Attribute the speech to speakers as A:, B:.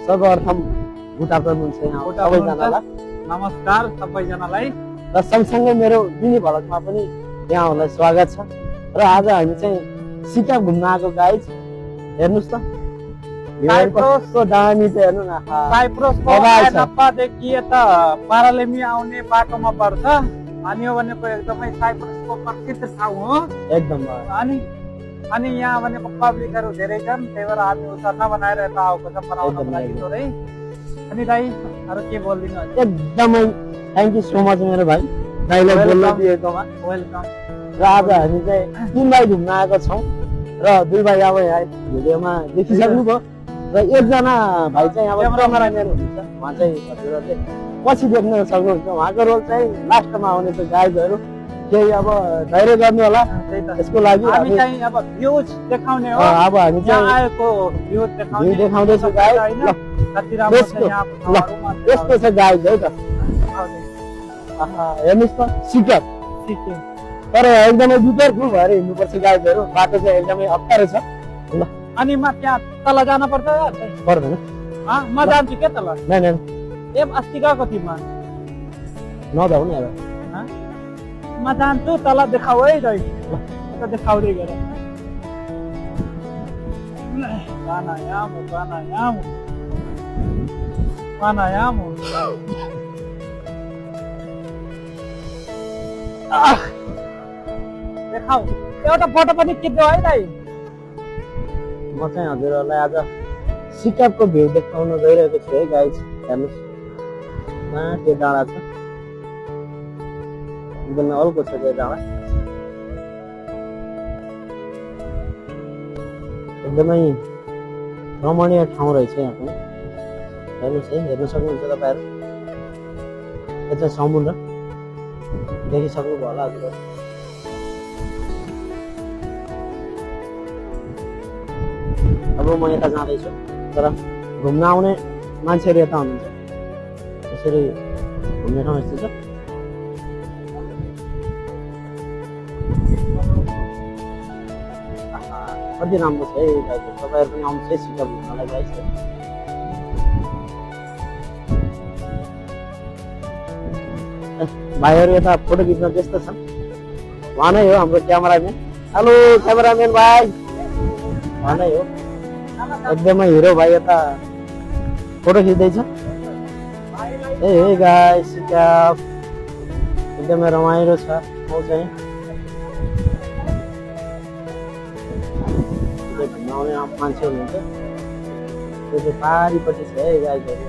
A: सर्वप्रथम good afternoon चाहिँ सबैजनालाई
B: नमस्कार सबैजनालाई
A: र सँगसँगै मेरो मिनी भ्लगमा पनि यहाँहरूलाई स्वागत छ। र आज हामी चाहिँ सिकाप घुम्न आएको गाइज, हेर्नुहोस् त साइप्रसको दामी चाहिँ हेर्नु न।
B: साइप्रसको नप्पादेखि यता पारालेमी आउने बाटोमा पर्छ अनि यो भनेको एकदमै साइप्रसको प्रसिद्ध ठाउँ हो
A: एकदम।
B: अनि यहाँ भनेको पब्लिकहरू धेरै छन्, त्यही भएर हामी उता नबनाएर यता आएको छ बनाउनको लागि थोरै। अनि दाइ अरू के बोलिदिनु?
A: एकदमै थ्याङ्क यू सो मच मेरो भाइ, दाइलाई बोल्न दिएकोमा
B: वेलकम।
A: र आज हामी चाहिँ 3 भाइ घुम्न आएको छौँ र 2 भाइ अब यहाँ भिडियोमा देखिसक्नुभयो र एकजना भाइ चाहिँ अब क्यामेराम्यान हुनुहुन्छ, उहाँ चाहिँ हजुरहरूले पछि देख्न सक्नुहुन्छ। उहाँको रोल चाहिँ लास्टमा आउने छ गाइजहरू, केही अब धैर्य गर्नु होला यसको लागि।
B: हामी चाहिँ अब भ्यूज देखाउने हो,
A: अब हामी चाहिँ
B: आएको भ्यू
A: देखाउँदैछु गाइज।
B: कति राम्रो छ यहाँको ठाउँहरुमा।
A: यस्तो छ गाइज है त, हेर्नुहोस् त सिकाप। तर एकदमै बिटरफुल भएर हिँड्नुपर्छ गाइजहरू, बाटो चाहिँ एकदमै अप्ठ्यारो छ। ल
B: अनि म त्यहाँ तल जान पर्छ यार?
A: पर्दैन,
B: म जान्छु के तल?
A: नै नै
B: ए अस्ति गएको थिएँ म।
A: नजाऊ नि अब,
B: म जान्छु तल, देखाऊ है दाइ, देखाउँदै गर। देखाऊ एउटा फोटो पनि खिच्नु है दाइ।
A: म चाहिँ हजुरहरूलाई आज सिकापको भ्यू देखाउन गइरहेको छु है गाइज। हेर्नुहोस् त्यो डाँडा छ, एकदमै अल्को छ त्यो डाँडा, एकदमै रमणीय ठाउँ रहेछ यहाँ पनि। हेर्नुहोस् है, हेर्न सक्नुहुन्छ तपाईँहरू, यो चाहिँ समुद्र देखिसक्नुभयो होला हजुरहरू। अब म यता जाँदैछु, तर घुम्न आउने मान्छेहरू यता हुनुहुन्छ। यसरी घुम्ने ठाउँ यस्तो छ। कति राम्रो छ है गाइज, तपाईँहरू पनि आउनुहोस् है सिकाप घुम्नलाई गाइज। भाइहरू यता फोटो खिच्न व्यस्त छन्, उहाँ नै हो हाम्रो क्यामेराम्यान। हेलो क्यामेराम्यान भाइ, उहाँ नै हो एकदमै हिरो भाइ, यता फोटो खिच्दैछ। ए गाइस सिकाप एकदमै रमाइलो छ ठाउँ चाहिँ, घुम्न आउने मान्छे हुनुहुन्छ। त्यो चाहिँ पारिपट्टि छ है गाइजहरू।